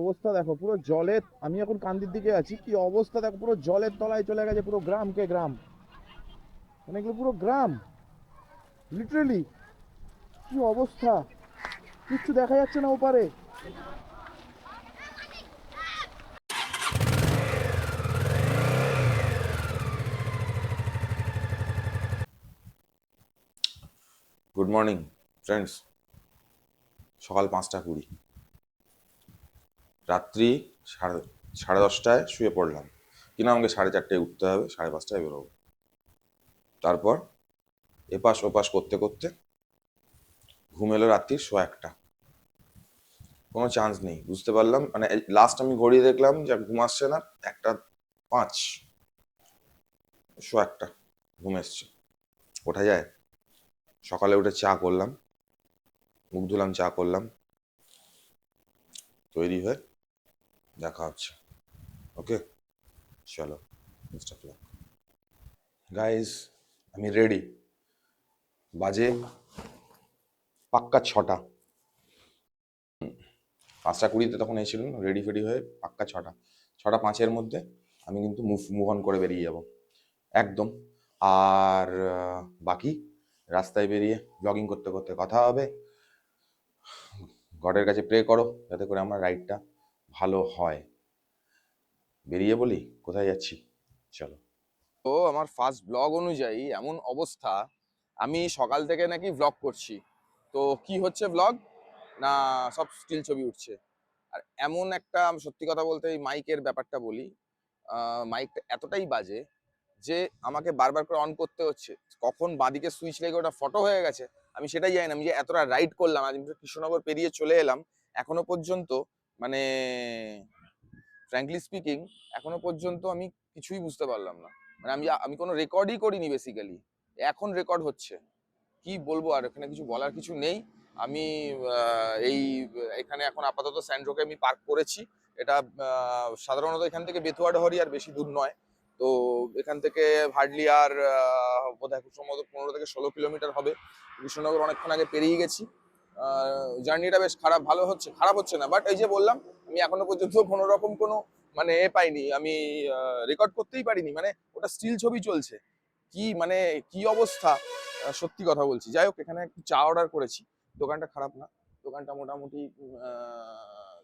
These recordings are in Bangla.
অবস্থা দেখো পুরো জলে। আমি এখন কান্দির দিকে আছি, কি অবস্থা দেখো, পুরো জলের তলায় চলে গেছে পুরো গ্রামকে গ্রাম। মানে এগুলো পুরো গ্রাম, লিটারেলি। কি অবস্থা, কিচ্ছু দেখা যাচ্ছে না ওপারে। Good morning friends. সকাল 5টা 20, রাত্রি সাড়ে সাড়ে 10টায় শুয়ে পড়লাম, কিনা আমাকে 4:30টায় উঠতে হবে, 5:30টায় বেরোবো। তারপর এপাশ ওপাশ করতে করতে ঘুম এলো রাত্রি 1:15। কোনো চান্স নেই, বুঝতে পারলাম মানে লাস্ট আমি ঘড়ি দেখলাম যে ঘুম আসছে না, 1:05, 1:15 ঘুম এসছে। ওঠা যায়? সকালে উঠে চা করলাম, মুখ ধুলাম, চা করলাম, তৈরি হয়ে দেখা হচ্ছে। ওকে, চলো মিস্টার ফ্লক গাইজ, আমি রেডি। বাজে পাক্কা 6টা, 5টা 20-তে তখন এসেছিলাম রেডি ফেডি হয়ে। পাক্কা 6টা, 6টা 5-এর মধ্যে আমি কিন্তু মুভ অন করে বেরিয়ে যাব একদম। আর বাকি রাস্তায় বেরিয়ে ব্লগিং করতে করতে কথা হবে। গডের কাছে প্রে করো যাতে করে আমার রাইডটা ভালো হয়। বেরিয়ে বলি কোথায় যাচ্ছি, চলো। তো আমার ফার্স্ট ব্লগ অনুযায়ী এমন অবস্থা, আমি সকাল থেকে নাকি ব্লগ করছি, তো কি হচ্ছে ব্লগ না, সব স্টিল ছবি উঠছে। আর এমন একটা, আমি সত্যি কথা বলতে এই মাইকের ব্যাপারটা বলি, মাইকটা এতটাই বাজে যে আমাকে বারবার করে অন করতে হচ্ছে। কখন বাঁদিকে সুইচ লেগে ওটা ফটো হয়ে গেছে আমি সেটাই জানি না। আমি যে এতটা রাইড করলাম, আজ কৃষ্ণনগর পেরিয়ে চলে এলাম, এখনো পর্যন্ত মানে ফ্র্যাঙ্কলি স্পিকিং এখনো পর্যন্ত আমি কিছুই বুঝতে পারলাম না। মানে আমি আমি কোনো রেকর্ডই করিনি বেসিক্যালি, এখন রেকর্ড হচ্ছে। কি বলবো, আর এখানে কিছু বলার কিছু নেই। আমি এই এখানে এখন আপাতত স্যান্ড্রোকে আমি পার্ক করেছি। এটা সাধারণত এখান থেকে বেতুয়াডহরি আর বেশি দূর নয়। তো এখান থেকে হার্ডলি আর বোধহয় খুব সম্ভবত 15 থেকে 16 কিলোমিটার হবে। কৃষ্ণনগর অনেকক্ষণ আগে পেরিয়ে গেছি। জার্নিটা বেশ ভালো হচ্ছে, খারাপ হচ্ছে না, বাট এই যে বললাম আমি এখনো পর্যন্ত কোনো রকম কোনো মানে পাইনি, আমি রেকর্ড করতেই পারিনি। মানে ওটা স্টিল ছবি চলছে, কি মানে কি অবস্থা, সত্যি কথা বলছি। যাই হোক, এখানে একটু চা অর্ডার করেছি, দোকানটা খারাপ না, দোকানটা মোটামুটি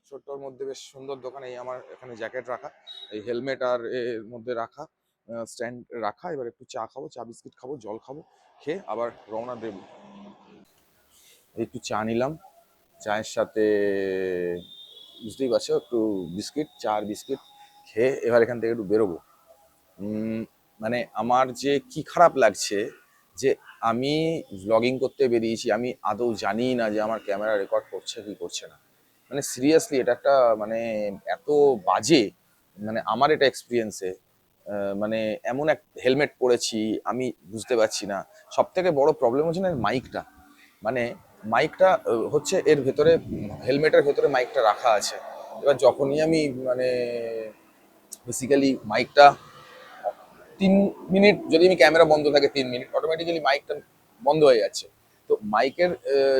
ছোট্টর মধ্যে বেশ সুন্দর দোকান। এই আমার এখানে জ্যাকেট রাখা, এই হেলমেট আর এর মধ্যে রাখা, স্ট্যান্ড রাখা। এবার একটু চা খাবো, চা বিস্কিট খাবো, জল খাবো, খেয়ে আবার রওনা দেব। একটু চা নিলাম, চায়ের সাথে বুঝতেই পারছো একটু বিস্কিট, চা আর বিস্কিট খেয়ে এবার এখান থেকে একটু বেরোবো। মানে আমার যে কি খারাপ লাগছে যে আমি ভ্লগিং করতে বেরিয়েছি, আমি আদৌ জানি না যে আমার ক্যামেরা রেকর্ড করছে কি করছে না। মানে সিরিয়াসলি এটা একটা মানে এত বাজে, মানে আমার এটা এক্সপিরিয়েন্সে মানে এমন এক হেলমেট পরেছি আমি বুঝতে পারছি না। সব থেকে বড় প্রবলেম হচ্ছে না মাইকটা, মানে মাইকটা হচ্ছে এর ভেতরে, হেলমেটের ভেতরে মাইকটা রাখা আছে। এবার যখনই আমি মানে বেসিক্যালি মাইকটা 3 মিনিট যদি আমি ক্যামেরা বন্ধ থাকে, 3 মিনিট অটোমেটিক্যালি মাইকটা বন্ধ হয়ে যাচ্ছে। তো মাইকের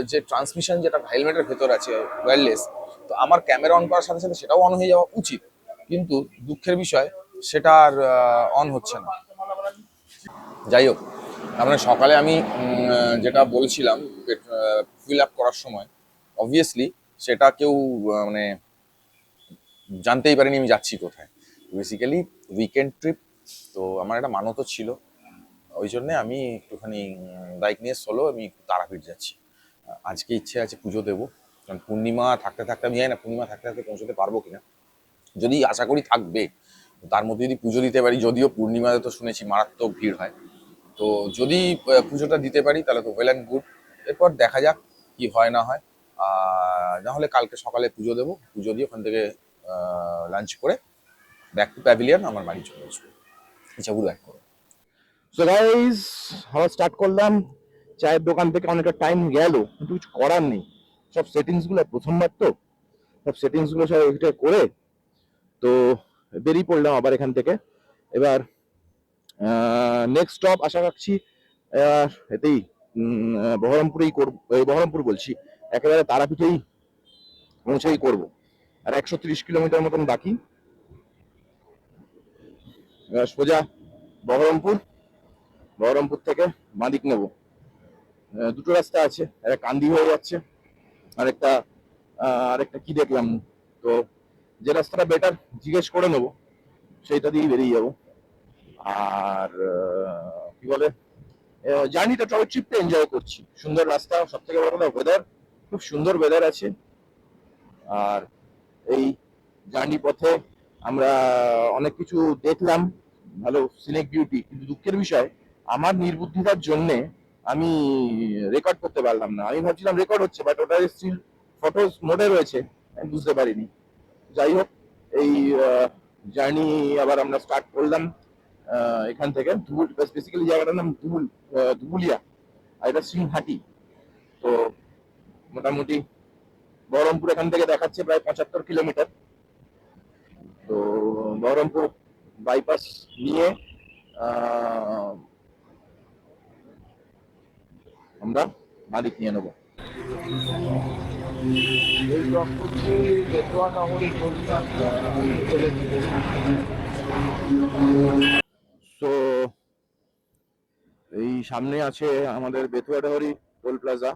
যে ট্রান্সমিশন যেটা হেলমেটের ভেতর আছে ওয়্যারলেস, তো আমার ক্যামেরা অন করার সাথে সাথে সেটাও অন হয়ে যাওয়া উচিত, কিন্তু দুঃখের বিষয় সেটা আর অন হচ্ছে না। যাই হোক, তার মানে সকালে আমি যেটা বলছিলাম ফিল আপ করার সময়, অবভিয়াসলি সেটা কেউ মানে জানতেই পারিনি আমি যাচ্ছি কোথায়। বেসিক্যালি উইকেন্ড ট্রিপ, তো আমার একটা মানতও ছিল, ওই জন্যে আমি একটুখানি বাইক নিয়ে সোলো আমি তারাপীঠ যাচ্ছি। আজকে ইচ্ছে আছে পুজো দেবো, কারণ পূর্ণিমা থাকতে থাকতে আমি জানি না পূর্ণিমা থাকতে থাকতে পৌঁছতে পারবো কিনা, যদি আশা করি থাকবে। তার মধ্যে যদি পুজো দিতে পারি, যদিও পূর্ণিমাতে তো শুনেছি মারাত্মক ভিড় হয়, তো যদি পুজোটা দিতে পারি তাহলে তো ওয়েল অ্যান্ড গুড। এরপর দেখা যাক কি হয় না হয়। না হলে কালকে সকালে পুজো দেবো, পুজো দিয়ে ওখান থেকে লাঞ্চ করে ব্যাক টু প্যাভিলিয়ন আমার বাড়ি চলে আসবো, ইচ্ছাপুর ব্যাক করবো। সো গাইস, আবার স্টার্ট করলাম। চায়ের দোকান থেকে অনেকটা টাইম গেল, কিন্তু কিছু করার নেই। সব সেটিংস গুলো প্রথমবার তো, সব সেটিংস গুলো সব এটা করে তো বেরিয়ে পড়লাম আবার এখান থেকে। এবার নেক্সট স্টপ আশা রাখছি এতেই বহরমপুরেই করব, বহরমপুর বলছি, একেবারে তারাপীঠেই পৌঁছেই করব। আর 130 কিলোমিটার মতন বাকি। সোজা বহরমপুর, বহরমপুর থেকে বাঁদিক নেব। দুটো রাস্তা আছে, একটা কান্দি হয়ে যাচ্ছে, আরেকটা আরেকটা কি দেখলাম, তো যে রাস্তাটা বেটার জিজ্ঞেস করে নেবো, সেইটা দিয়েই বেরিয়ে যাবো। আর কি বলে, জার্নিটা ট্রয় ট্রিপটা এনজয় করছি, সুন্দর রাস্তা, সব থেকে বড় কথা ওয়েদার, খুব সুন্দর ওয়েদার আছে। আর এই জার্নি পথে আমরা অনেক কিছু দেখলাম, ভালো সিনিক বিউটি, কিন্তু দুঃখের বিষয় আমার নির্বুদ্ধিতার জন্যে আমি রেকর্ড করতে পারলাম না। আমি ভাবছিলাম রেকর্ড হচ্ছে, বাট ওটা স্টিল ফটোস মোডে রয়েছে, আমি বুঝতে পারিনি। যাই হোক, এই জার্নি আবার আমরা স্টার্ট করলাম এখান থেকে ধুবুল, বেসিক্যালি জায়গাটার নাম ধুবুলিয়া, আর এটা সিংহাটি। তো মোটামুটি বহরমপুর এখান থেকে দেখাচ্ছে প্রায় 75 কিলোমিটার। তো বহরমপুর বাইপাস নিয়ে আমরা বাদিক নিয়ে নেবো। সো এই সামনে আছে আমাদের Betuadahari toll plaza,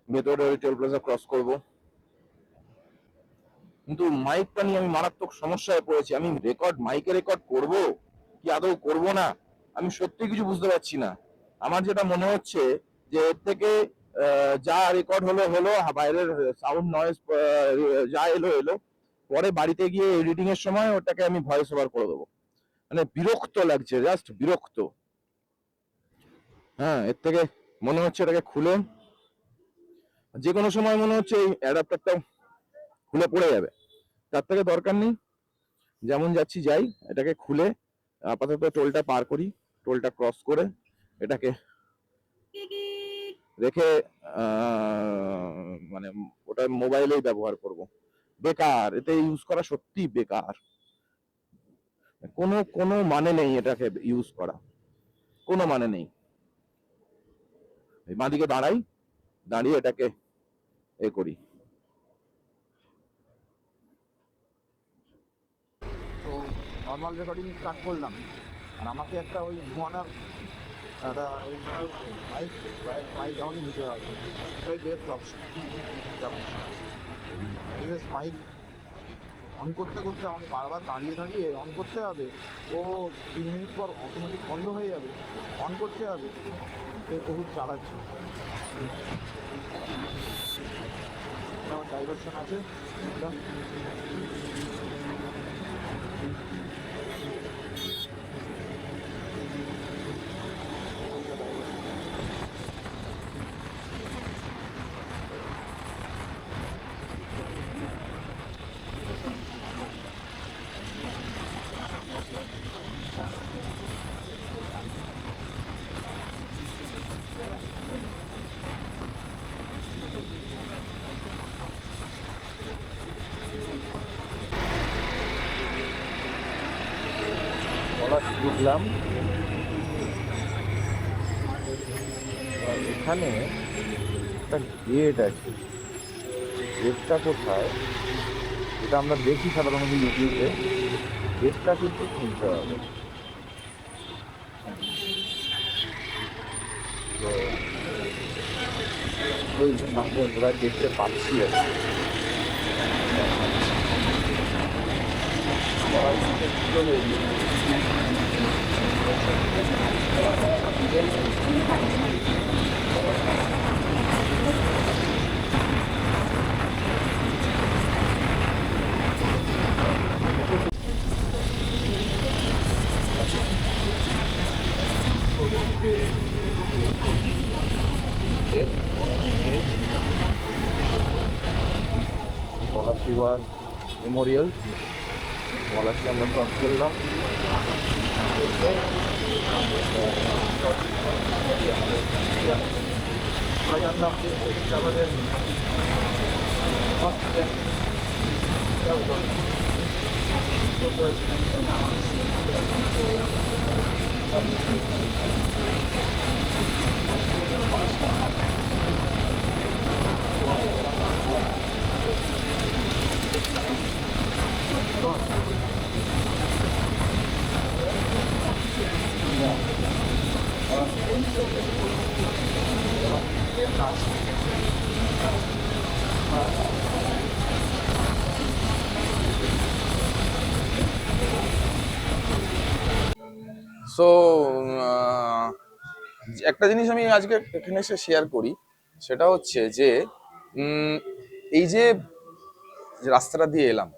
Betuadahari toll plaza cross করব। কিন্তু মাইকটা নিয়ে আমি মারাত্মক সমস্যায় পড়েছি। আমি মাইকে রেকর্ড করব কি আদৌ করব না, আমি সত্যি কিছু বুঝতে পারছি না। আমার যেটা মনে হচ্ছে যে এর থেকে যা রেকর্ড হলো হলো, বাইরের সাউন্ড নয়েজ যা এলো এলো, পরে বাড়িতে গিয়ে এডিটিং এর সময় ওটাকে আমি ভয়েস ওভার করে দেবো। মানে বিরক্ত লাগছে, জাস্ট বিরক্ত। হ্যাঁ, এর থেকে মনে হচ্ছে এটাকে খুলে, যে কোনো সময় মনে হচ্ছে এই অ্যাডাপ্টারটা খুলে পড়ে যাবে। তার থেকে দরকার নেই, যেমন যাচ্ছি যাই, এটাকে খুলে আপাতত টোলটা পার করি, টোলটা ক্রস করে এটাকে রেখে মানে ওটা মোবাইলেই ব্যবহার করব। বেকার, এতে ইউজ করা সত্যি বেকার, কোনো কোনো মানে নেই এটাকে ইউজ করা, কোনো মানে নেই। বাঁদিকে দাঁড়াই, দাঁড়িয়ে এটাকে এ করি। তো নর্মাল রেকর্ডিং স্টার্ট করলাম, আর আমাকে একটা ওই ধোঁয়ানার একটা মাইক আমাকে নিতে হবে, ওই বেস্ট অপশন। মাইক অন করতে করতে আমাকে বারবার দাঁড়িয়ে দাঁড়িয়ে অন করতে হবে, ও 3 মিনিট পর অটোমেটিক বন্ধ হয়ে যাবে, অন করতে হবে, বহুত চালাচ্ছে। আমার ডাইভারশন আছে ঢুকলাম, এখানে একটা গেট আছে। গেটটা কোথায়, এটা আমরা দেখি সাধারণত ইউটিউবে, গেটটা কিন্তু খুলতে হবে। ওই আমরা দেখতে পাচ্ছি আর পলাশিওয়ার মেমোরিয়াল, পলাশি আমরা ক্রস করলাম। সো একটা জিনিস আমি আজকে এখানে এসে শেয়ার করি, সেটা হচ্ছে যে এই যে রাস্তাটা দিয়ে এলাম,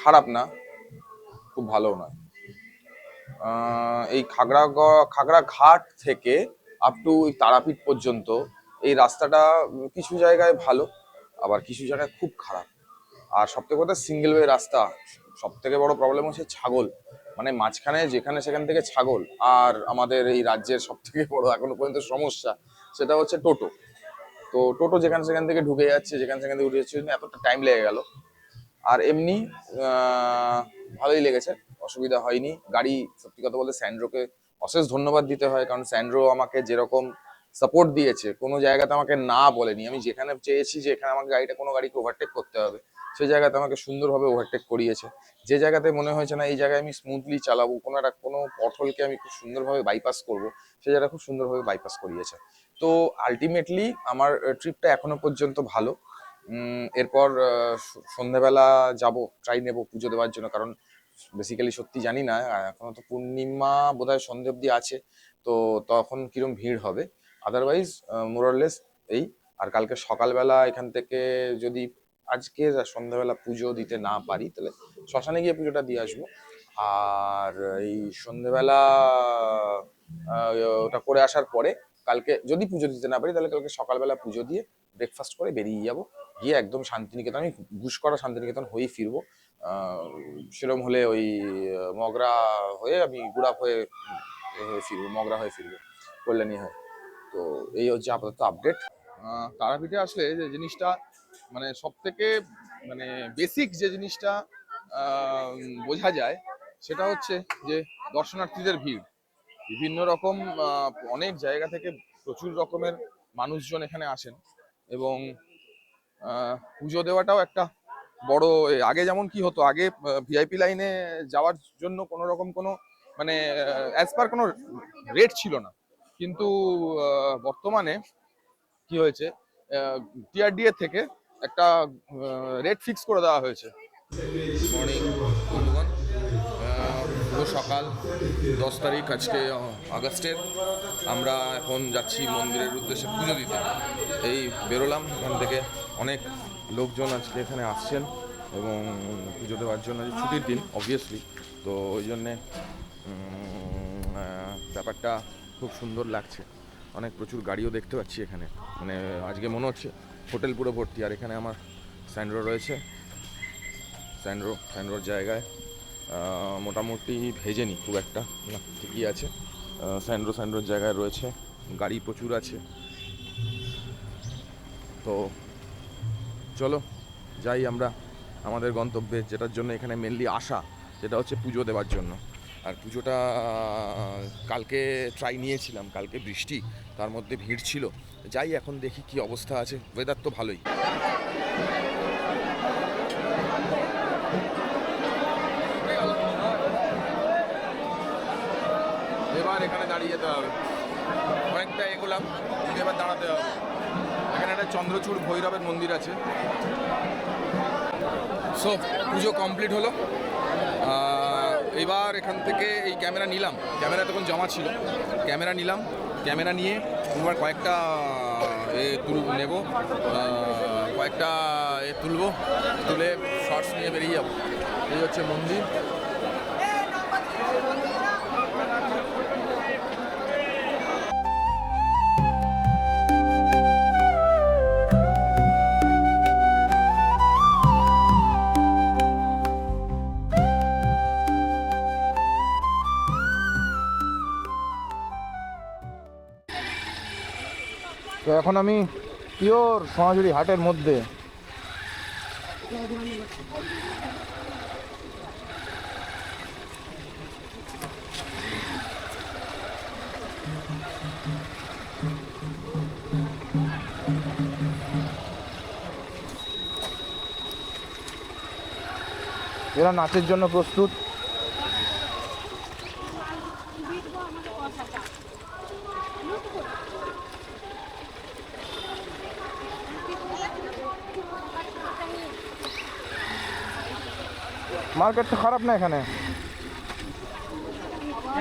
খারাপ না, খুব ভালো না। এই খাগড়া ঘাট থেকে আপ টু তারাপীঠ পর্যন্ত এই রাস্তাটা কিছু জায়গায় ভালো, আবার কিছু জায়গায় খুব খারাপ। আর সবথেকে কথা সিঙ্গেল ওয়ে রাস্তা, সব থেকে বড় প্রবলেম হচ্ছে ছাগল, মানে মাঝখানে যেখানে সেখান থেকে ছাগল। আর আমাদের এই রাজ্যের সব থেকে বড় এখনো পর্যন্ত সমস্যা সেটা হচ্ছে টোটো। তো টোটো যেখানে সেখান থেকে ঢুকে যাচ্ছে, যেখানে সেখান থেকে উঠে যাচ্ছে, এতটা টাইম লেগে গেল। আর এমনি ভালোই লেগেছে, অসুবিধা হয়নি। গাড়ি সত্যি কথা বলতে স্যান্ড্রোকে অশেষ ধন্যবাদ দিতে হয়, কারণ স্যান্ড্রো আমাকে যেরকম সাপোর্ট দিয়েছে, কোনো জায়গাতে আমাকে না বলেনি। আমি যেখানে চেয়েছি যে এখানে আমাকে কোনো গাড়িকে ওভারটেক করতে হবে, সেই জায়গাতে আমাকে সুন্দরভাবে ওভারটেক করিয়েছে। যে জায়গাতে মনে হয়েছে না এই জায়গায় আমি স্মুথলি চালাবো, কোনো পথলকে আমি খুব সুন্দরভাবে বাইপাস করব, সেই জায়গায় খুব সুন্দরভাবে বাইপাস করিয়েছে। তো আলটিমেটলি আমার ট্রিপটা এখনো পর্যন্ত ভালো। এরপর সন্ধ্যাবেলা যাব, ট্রাই নেব পুজো দেওয়ার জন্য, কারণ বেসিক্যালি সত্যি জানি না, এখনো তো পূর্ণিমা বোধহয় সন্ধে অব্দি আছে, তো তখন কিরম ভিড় হবে। আদারওয়াইজ মোরলেস এই। আর কালকে সকালবেলা এখান থেকে যদি আজকে সন্ধ্যাবেলা পুজো দিতে না পারি, তাহলে শ্মশানে গিয়ে পুজোটা দিয়ে আসবো। আর এই সন্ধ্যেবেলা ওটা করে আসার পরে কালকে যদি পুজো দিতে না পারি, তাহলে কালকে সকালবেলা পুজো দিয়ে ব্রেকফাস্ট করে বেরিয়ে যাবো, গিয়ে একদম শান্তিনিকেতন, আমি ঘুষ করা শান্তিনিকেতন হয়েই ফিরবো। সেরকম হলে ওই মগরা হয়ে আমি গুড়াপ হয়ে ফিরবো, মগরা হয়ে ফিরবো, কল্যাণী হয়ে। তো এই হচ্ছে আপাতত আপডেট। তারাপীঠে আসলে যে জিনিসটা মানে সব থেকে মানে বেসিক যে জিনিসটা বোঝা যায়, সেটা হচ্ছে যে দর্শনার্থীদের ভিড়। বিভিন্ন রকম অনেক জায়গা থেকে প্রচুর রকমের মানুষজন এখানে আসেন, এবং পুজো দেওয়াটাও একটা বড়। আগে যেমন কি হতো, আগে ভিআইপি লাইনে যাওয়ার জন্য কোনো রকম কোনো মানে অ্যাজ পার কোনো রেট ছিল না, কিন্তু বর্তমানে কি হয়েছে, টিআরডিএ থেকে একটা রেট ফিক্স করে দেওয়া হয়েছে। মর্নিং বন্ধুগণ, পুরো সকাল 10 তারিখ আজকে আগস্টের। আমরা এখন যাচ্ছি মন্দিরের উদ্দেশ্যে পুজো দিতে। এই বেরোলাম এখান থেকে, অনেক লোকজন আজকে এখানে আসছেন এবং পুজো দেওয়ার জন্য, ছুটির দিন অবভিয়াসলি, তো ওই জন্যে ব্যাপারটা খুব সুন্দর লাগছে। অনেক প্রচুর গাড়িও দেখতে পাচ্ছি এখানে, মানে আজকে মনে হচ্ছে হোটেল পুরো ভর্তি। আর এখানে আমার স্যান্ড্রো রয়েছে, স্যান্ড্রোর জায়গায় মোটামুটি ভেজেনি খুব একটা, না ঠিকই আছে। স্যান্ড্রোর জায়গায় রয়েছে, গাড়ি প্রচুর আছে। তো চলো যাই আমরা আমাদের গন্তব্যে, যেটার জন্য এখানে মেনলি আসা, যেটা হচ্ছে পুজো দেওয়ার জন্য। আর পুজোটা কালকে ট্রাই নিয়েছিলাম, কালকে বৃষ্টি, তার মধ্যে ভিড় ছিল। যাই এখন দেখি কি অবস্থা আছে, ওয়েদার তো ভালোই। এবার এখানে দাঁড়িয়ে যেতে হবে, অনেকটা এগোলাম, এবার দাঁড়াতে হবে। এখানে একটা চন্দ্রচূড় ভৈরবের মন্দির আছে। সো পুজো কমপ্লিট হলো। এবার এখান থেকে এই ক্যামেরা নিলাম, ক্যামেরা তখন জমা ছিল, ক্যামেরা নিলাম, ক্যামেরা নিয়ে এবার কয়েকটা নেব, কয়েকটা তুলবো, তুলে শর্টস নিয়ে বেরিয়ে যাবো। এই হচ্ছে মন্দির। তো এখন আমি পিওর সোনাঝুরি হাটের মধ্যে। এরা নাচের জন্য প্রস্তুত। মার্কেট তো খারাপ না এখানে। তো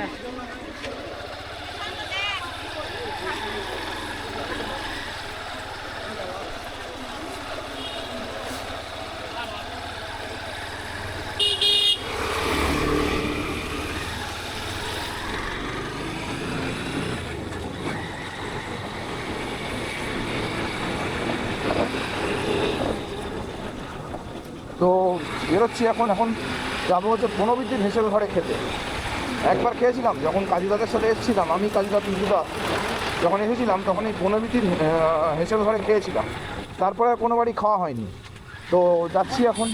বেরোচ্ছি এখন যাবো হচ্ছে বনবিদ্যুৎ হেসেল ঘরে খেতে। একবার খেয়েছিলাম যখন কাজুদাদের সাথে এসেছিলাম, আমি কাজুদা পিজুদা যখন এসেছিলাম তখন এই বনবিদ্যুৎ হেসেল ঘরে খেয়েছিলাম, তারপরে আর কোনোবারই খাওয়া হয়নি। তো যাচ্ছি এখন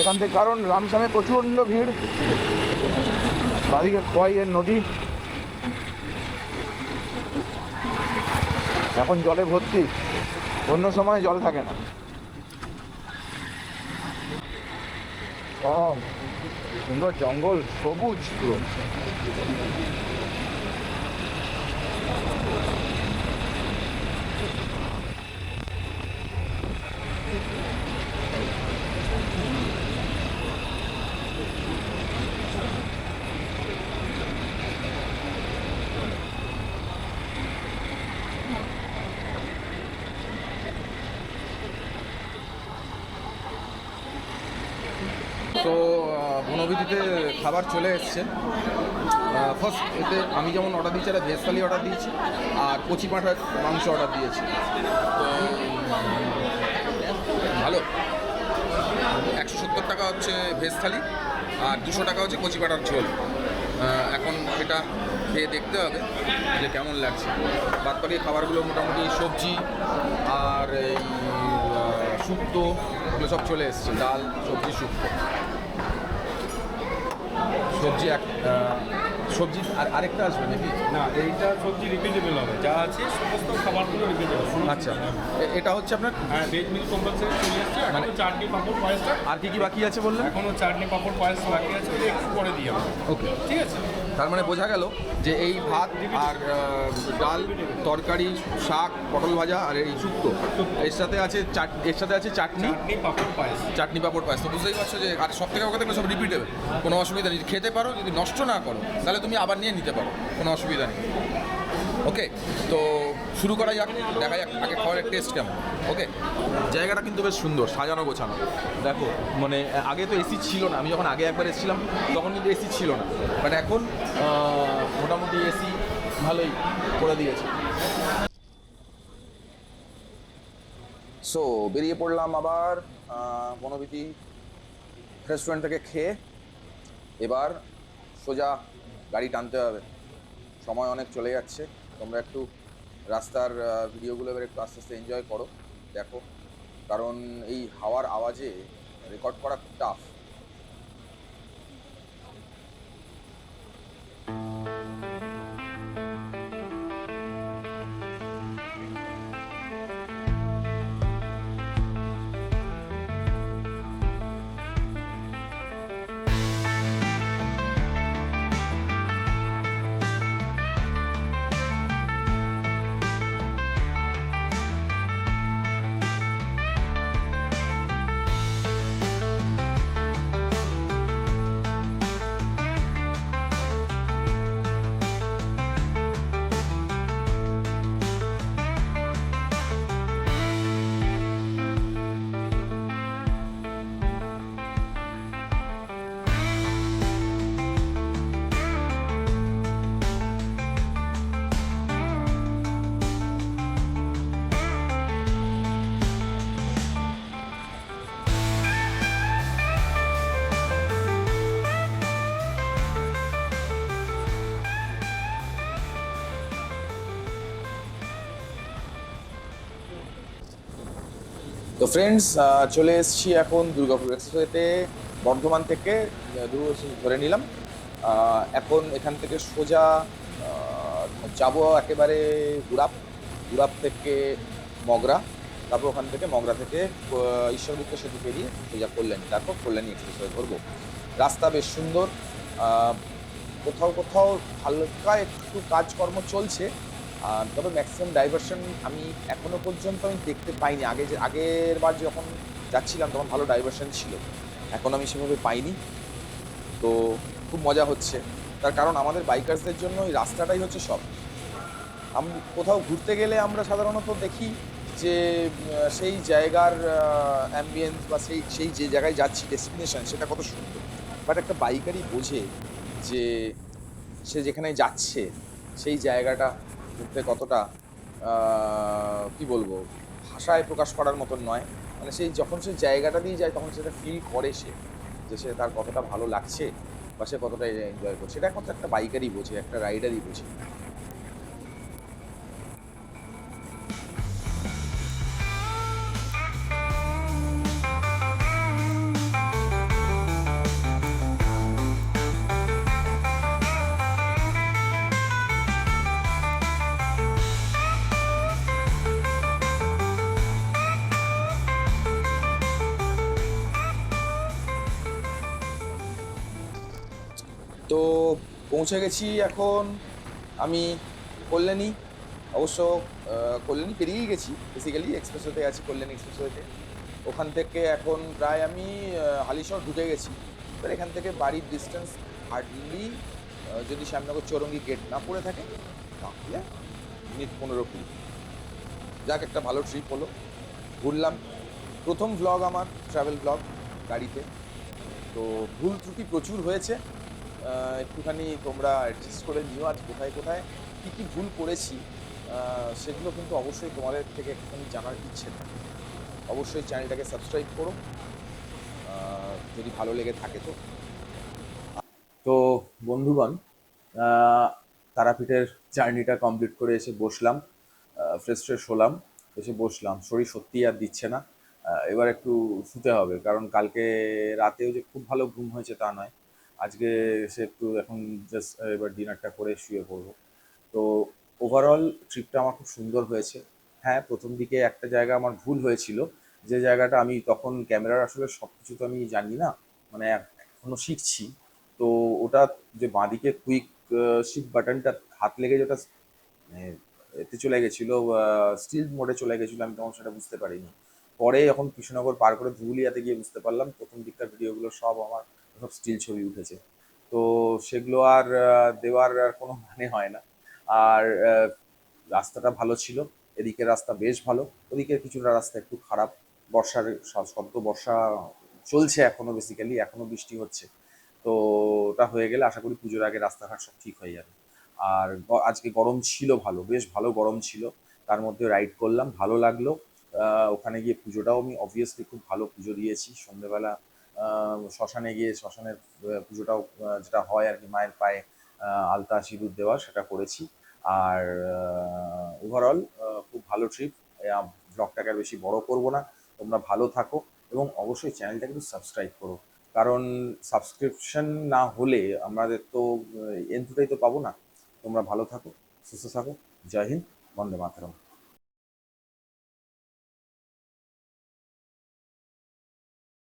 এখান থেকে, কারণ রামসামে প্রচণ্ড ভিড়, বাদিকে খোয়াইয়ের নদী এখন জলে ভর্তি, অন্য সময় জল থাকে না। সুন্দর জঙ্গল, সবুজ পুরো। তো বনবিধিতে খাবার চলে এসছে। ফার্স্ট এতে আমি যেমন অর্ডার দিয়েছি, একটা ভেজ থালি অর্ডার দিয়েছি আর কচি পাঁঠার মাংস অর্ডার দিয়েছি। তো ভালো, 170 টাকা হচ্ছে ভেজ থালি আর 200 টাকা হচ্ছে কচি পাঁঠার ঝোল। এখন এটা খেয়ে দেখতে হবে যে কেমন লাগছে। বাদ বাকি খাবারগুলো মোটামুটি সবজি আর এই শুক্তো এগুলো সব চলে এসছে, ডাল সবজি শুক্তো। সবজি আর আরেকটা আসবে নাকি? না, এইটা সবজি রিপিটেবল হবে, যা আছে সমস্ত খাবারগুলো রিপিটেবল। আচ্ছা, এটা হচ্ছে আপনার হ্যাঁ, ভেজ মিল কম্পালসারি চলে এসছে। মানে এখনো চাটনি পাঁপড় পায়েসটা, আর কি কি বাকি আছে বললেন? এখনো চাটনি পাঁপড় পায়েস বাকি আছে, ওটা একটু পরে দিয়ে হবে। ওকে, ঠিক আছে। তার মানে বোঝা গেল যে এই ভাত আর ডাল, তরকারি, শাক, পটল ভাজা আর এই শুক্তো, এর সাথে আছে চাটনি চাটনি পাঁপড় পায়েস। চাটনি পাঁপড় পায়েস। তো বুঝতেই পারছো যে আর সব থেকে বড় কথা সব রিপিটেবল, কোনো অসুবিধা নেই। খেতে পারো, যদি নষ্ট না করো তাহলে তুমি আবার নিয়ে নিতে পারো, কোনো অসুবিধা নেই। ওকে, তো শুরু করা যাক, দেখা যাক আগে খাবারের টেস্ট কেমন। ওকে, জায়গাটা কিন্তু বেশ সুন্দর, সাজানো গোছানো। দেখো মানে আগে তো এসি ছিল না, আমি যখন আগে একবার এসেছিলাম তখন কিন্তু এসি ছিল না, বাট এখন মোটামুটি এসি ভালোই করে দিয়েছে। সো বেরিয়ে পড়লাম আবার বনবিধি রেস্টুরেন্ট থেকে খেয়ে। এবার সোজা গাড়ি টানতে হবে, সময় অনেক চলে যাচ্ছে। তোমরা একটু রাস্তার ভিডিওগুলো এবার একটু আস্তে আস্তে এনজয় করো, দেখো, কারণ এই হাওয়ার আওয়াজে রেকর্ড করা খুব টাফ। তো ফ্রেন্ডস, চলে এসেছি এখন দুর্গাপুর এক্সপ্রেসওয়েতে। বর্ধমান থেকে দুর্গাপুর ধরে নিলাম। এখন এখান থেকে সোজা যাব একেবারে গুড়াপ থেকে মগরা, তারপর ওখান থেকে মগরা থেকে ঈশ্বরদীপ্ত সেতু পেরিয়ে সোজা কল্যাণী, তারপর কল্যাণী এক্সপ্রেসওয়ে ধরবো। রাস্তা বেশ সুন্দর, কোথাও কোথাও হালকা একটু কাজকর্ম চলছে, তবে ম্যাক্সিমাম ডাইভারশন আমি এখনো পর্যন্ত দেখতে পাইনি। আগের বার যখন যাচ্ছিলাম তখন ভালো ডাইভারশন ছিল, এখন আমি সেভাবে পাইনি। তো খুব মজা হচ্ছে, তার কারণ আমাদের বাইকার্সদের জন্য এই রাস্তাটাই হচ্ছে সব। কোথাও ঘুরতে গেলে আমরা সাধারণত দেখি যে সেই জায়গার অ্যাম্বিয়েন্স বা সেই সেই যে জায়গায় যাচ্ছি ডেস্টিনেশন সেটা কত সুন্দর, বাট একটা বাইকারই বোঝে যে সে যেখানে যাচ্ছে সেই জায়গাটা ঘুরতে কতটা কি বলবো, ভাষায় প্রকাশ করার মতন নয়। মানে সেই যখন সে জায়গাটা দিয়ে যায় তখন সেটা ফিল করে সে, যে সে তার কতটা ভালো লাগছে বা সে কতটা এনজয় করছে। এটা একমাত্র একটা বাইকারই বোঝে, একটা রাইডারই বোঝে। তো পৌঁছে গেছি এখন আমি কল্যাণী। অবশ্য কল্যাণী পেরিয়েই গেছি, বেসিক্যালি এক্সপ্রেসওয়েতে আছি, কল্যাণী এক্সপ্রেসওয়েতে। ওখান থেকে এখন প্রায় আমি হালিশহর ঢুকে গেছি। এবার এখান থেকে বাড়ির ডিস্টেন্স হার্ডলি, যদি শ্যামনগর চৌরঙ্গি গেট না পড়ে থাকে তাহলে মিনিট 15-20। যাক, একটা ভালো ট্রিপ হলো, ঘুরলাম। প্রথম ভ্লগ আমার, ট্রাভেল ভ্লগ গাড়িতে, তো ভুল ত্রুটি প্রচুর হয়েছে। একটুখানি তোমরা অ্যাডজাস্ট করে নিও। আজ কোথায় কোথায় কী কী ভুল করেছি সেগুলো কিন্তু অবশ্যই তোমাদের থেকে একটুখানি জানার ইচ্ছে থাকে। অবশ্যই চ্যানেলটাকে সাবস্ক্রাইব করো যদি ভালো লেগে থাকে। তো তো বন্ধুগণ, তারাপীঠের জার্নিটা কমপ্লিট করে এসে বসলাম, ফ্রেশ ফ্রেশ হলাম, এসে বসলাম। শরীর সত্যিই আর দিচ্ছে না, এবার একটু শুতে হবে, কারণ কালকে রাতেও যে খুব ভালো ঘুম হয়েছে তা নয়। আজকে সে একটু এখন জাস্ট এবার ডিনারটা করে শুয়ে পড়বো। তো ওভারঅল ট্রিপটা আমার খুব সুন্দর হয়েছে। হ্যাঁ, প্রথম দিকে একটা জায়গা আমার ভুল হয়েছিল, যে জায়গাটা আমি তখন ক্যামেরার আসলে সব কিছু তো আমি জানি না, মানে এখনো শিখছি। তো ওটা যে বাঁদিকে কুইক শিফট বাটনটা হাত লেগে যেটা মানে এতে চলে গেছিলো, স্টিল মোডে চলে গেছিলো, আমি তখন সেটা বুঝতে পারিনি। পরে যখন কৃষ্ণনগর পার করে ধুবুলিয়াতে গিয়ে বুঝতে পারলাম, প্রথম দিককার ভিডিওগুলো সব আমার সব স্টিল ছবি উঠেছে। তো সেগুলো আর দেওয়ার আর কোনো মানে হয় না। আর রাস্তাটা ভালো ছিল, এদিকের রাস্তা বেশ ভালো, ওদিকের কিছুটা রাস্তা একটু খারাপ। বর্ষার সদ্য বর্ষা চলছে এখনো, বেসিক্যালি এখনো বৃষ্টি হচ্ছে। তো ওটা হয়ে গেলে আশা করি পুজোর আগে রাস্তাঘাট সব ঠিক হয়ে যাবে। আর আজকে গরম ছিল, ভালো, বেশ ভালো গরম ছিল। তার মধ্যে রাইড করলাম, ভালো লাগলো। ওখানে গিয়ে পুজোটাও আমি অবভিয়াসলি খুব ভালো পুজো দিয়েছি। সন্ধ্যেবেলা শ্মশানে গিয়ে শ্মশানের পুজোটাও যেটা হয় আর কি, মায়ের পায়ে আলতা সিঁদুর দেওয়া, সেটা করেছি। আর ওভারঅল খুব ভালো ট্রিপ। ব্লগটাকে আর বেশি বড় করব না। তোমরা ভালো থাকো এবং অবশ্যই চ্যানেলটাকে একটু সাবস্ক্রাইব করো, কারণ সাবস্ক্রিপশন না হলে আমাদের তো এন্টুটাই তো পাবো না। তোমরা ভালো থাকো, সুস্থ থাকো। জয় হিন্দ, বন্দে মাতরম।